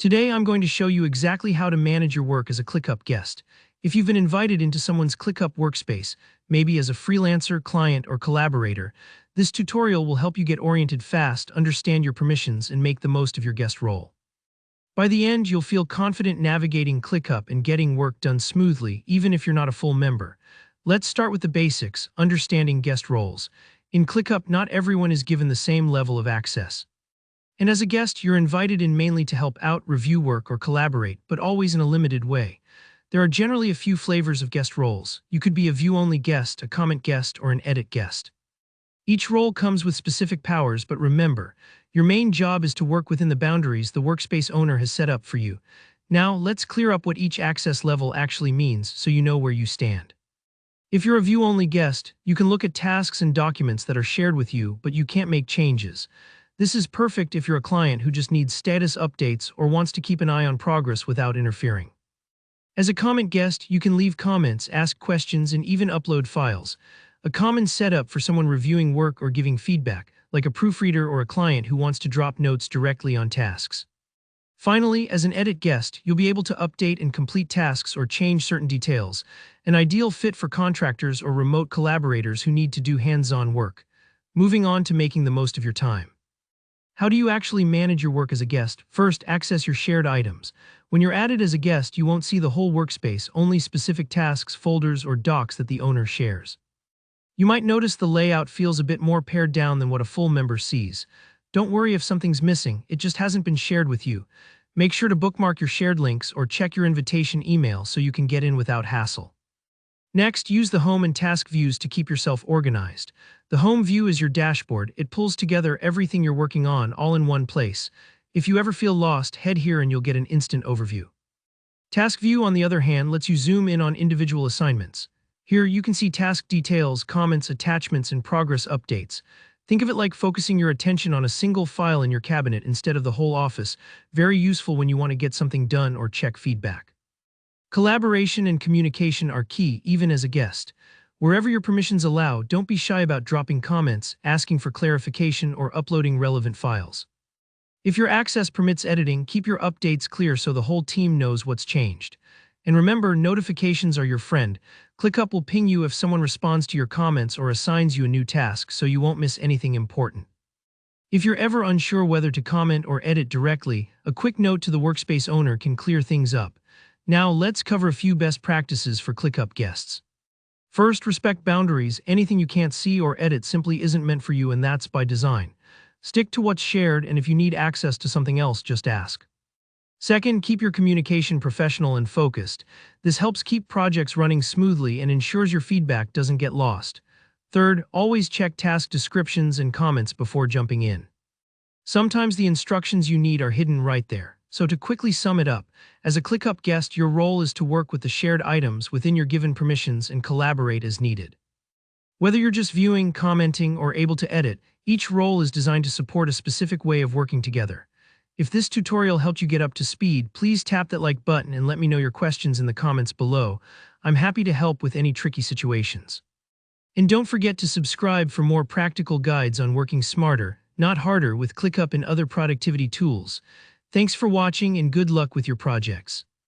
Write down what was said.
Today I'm going to show you exactly how to manage your work as a ClickUp guest. If you've been invited into someone's ClickUp workspace, maybe as a freelancer, client, or collaborator, this tutorial will help you get oriented fast, understand your permissions, and make the most of your guest role. By the end, you'll feel confident navigating ClickUp and getting work done smoothly, even if you're not a full member. Let's start with the basics, understanding guest roles. In ClickUp, not everyone is given the same level of access. And as a guest, you're invited in mainly to help out, review work, or collaborate, but always in a limited way. There are generally a few flavors of guest roles. You could be a view-only guest, a comment guest, or an edit guest. Each role comes with specific powers, but remember, your main job is to work within the boundaries the workspace owner has set up for you. Now, let's clear up what each access level actually means so you know where you stand. If you're a view-only guest, you can look at tasks and documents that are shared with you, but you can't make changes. This is perfect if you're a client who just needs status updates or wants to keep an eye on progress without interfering. As a comment guest, you can leave comments, ask questions, and even upload files. A common setup for someone reviewing work or giving feedback, like a proofreader or a client who wants to drop notes directly on tasks. Finally, as an edit guest, you'll be able to update and complete tasks or change certain details, an ideal fit for contractors or remote collaborators who need to do hands-on work. Moving on to making the most of your time. How do you actually manage your work as a guest? First, access your shared items. When you're added as a guest, you won't see the whole workspace, only specific tasks, folders, or docs that the owner shares. You might notice the layout feels a bit more pared down than what a full member sees. Don't worry if something's missing, it just hasn't been shared with you. Make sure to bookmark your shared links or check your invitation email so you can get in without hassle. Next, use the Home and Task views to keep yourself organized. The Home view is your dashboard. It pulls together everything you're working on all in one place. If you ever feel lost, head here and you'll get an instant overview. Task view, on the other hand, lets you zoom in on individual assignments. Here, you can see task details, comments, attachments, and progress updates. Think of it like focusing your attention on a single file in your cabinet instead of the whole office. Very useful when you want to get something done or check feedback. Collaboration and communication are key, even as a guest. Wherever your permissions allow, don't be shy about dropping comments, asking for clarification, or uploading relevant files. If your access permits editing, keep your updates clear so the whole team knows what's changed. And remember, notifications are your friend. ClickUp will ping you if someone responds to your comments or assigns you a new task, so you won't miss anything important. If you're ever unsure whether to comment or edit directly, a quick note to the workspace owner can clear things up. Now, let's cover a few best practices for ClickUp guests. First, respect boundaries. Anything you can't see or edit simply isn't meant for you, and that's by design. Stick to what's shared, and if you need access to something else, just ask. Second, keep your communication professional and focused. This helps keep projects running smoothly and ensures your feedback doesn't get lost. Third, always check task descriptions and comments before jumping in. Sometimes the instructions you need are hidden right there. So to quickly sum it up, as a ClickUp guest, your role is to work with the shared items within your given permissions and collaborate as needed. Whether you're just viewing, commenting, or able to edit, each role is designed to support a specific way of working together. If this tutorial helped you get up to speed, please tap that like button and let me know your questions in the comments below. I'm happy to help with any tricky situations. And don't forget to subscribe for more practical guides on working smarter, not harder with ClickUp and other productivity tools. Thanks for watching and good luck with your projects.